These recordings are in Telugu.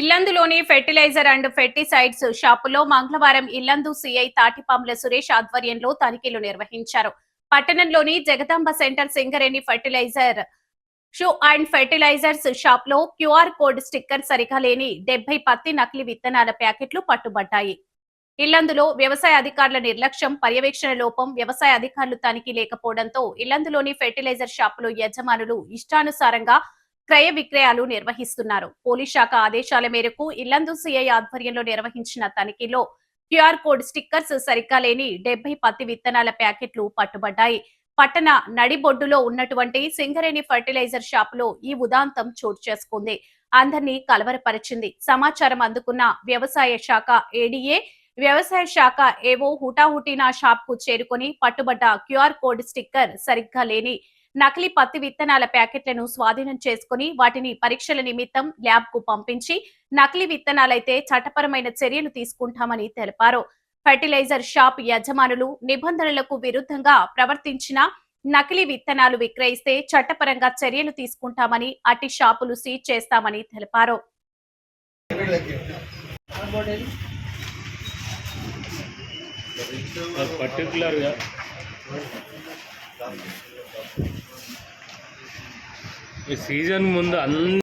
ఇల్లందులోని ఫెర్టిలైజర్ అండ్ ఫెర్టిసైడ్స్ షాపులో మంగళవారం ఇల్లందు సిఐ తాటిపాముల సురేష్ ఆధ్వర్యంలో తనిఖీలు నిర్వహించారు. పట్టణంలోని జగదాంబ సెంటర్ సింగరేణి ఫెర్టిలైజర్ షూ అండ్ ఫెర్టిలైజర్స్ షాప్ లో క్యూఆర్ కోడ్ స్టిక్కర్ సరిగా లేని 70 పత్తి నకిలీ విత్తనాల ప్యాకెట్లు పట్టుబడ్డాయి. ఇల్లందులో వ్యవసాయ అధికారుల నిర్లక్ష్యం, పర్యవేక్షణ లోపం, వ్యవసాయ అధికారులు తనిఖీ లేకపోవడంతో ఇల్లందులోని ఫెర్టిలైజర్ షాపులో యజమానులు ఇష్టానుసారంగా క్రయ విక్రయాలు నిర్వహిస్తున్నారు. పోలీస్ శాఖ ఆదేశాల మేరకు ఇల్లందు సిఐ ఆధ్వర్యంలో నిర్వహించిన తనిఖీలో క్యూఆర్ కోడ్ స్టిక్కర్స్ సరిగ్గా లేని 70 పత్తి విత్తనాల ప్యాకెట్లు పట్టుబడ్డాయి. పట్టణ నడిబొడ్డులో ఉన్నటువంటి సింగరేణి ఫర్టిలైజర్ షాపులో ఈ ఉదాంతం చోటు చేసుకుంది. అందరినీ కలవరపరిచింది. సమాచారం అందుకున్న వ్యవసాయ శాఖ ఏడీఏ, వ్యవసాయ శాఖ ఏవో హుటాహుటిన షాప్ కు చేరుకొని పట్టుబడ్డ క్యూఆర్ కోడ్ స్టిక్కర్ సరిగ్గా లేని నకిలీ పత్తి విత్తనాల ప్యాకెట్లను స్వాధీనం చేసుకుని వాటిని పరీక్షల నిమిత్తం ల్యాబ్ కు పంపించి నకిలీ విత్తనాలైతే చట్టపరమైన చర్యలు తీసుకుంటామని తెలిపారు. ఫర్టిలైజర్ షాప్ యజమానులు నిబంధనలకు విరుద్ధంగా ప్రవర్తించిన నకిలీ విత్తనాలు విక్రయిస్తే చట్టపరంగా చర్యలు తీసుకుంటామని, అట్టి షాపులు సీజ్ చేస్తామని తెలిపారు. ఈ సీజన్ ముందు అన్ని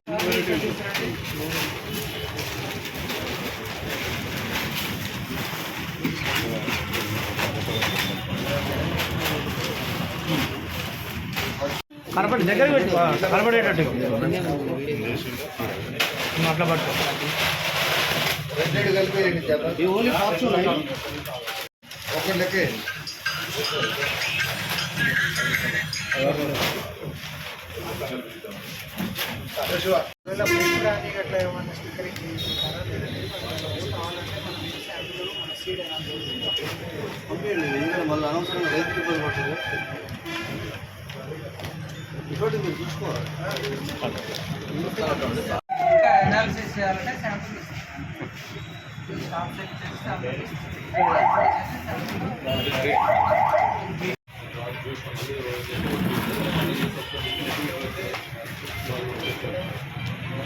కనపడి దగ్గర కనపడేటట్టు అట్లా పట్టు ఓన్లీ ఒక లెక్కే మళ్ళీ అనవసరంగా రైతులు ఇబ్బంది పడుతుంది. ఇటువంటి మీరు చూసుకోవాలి. అనాలిసిస్ చేయాలంటే శాంపుల్ స్టాప్ చేస్తే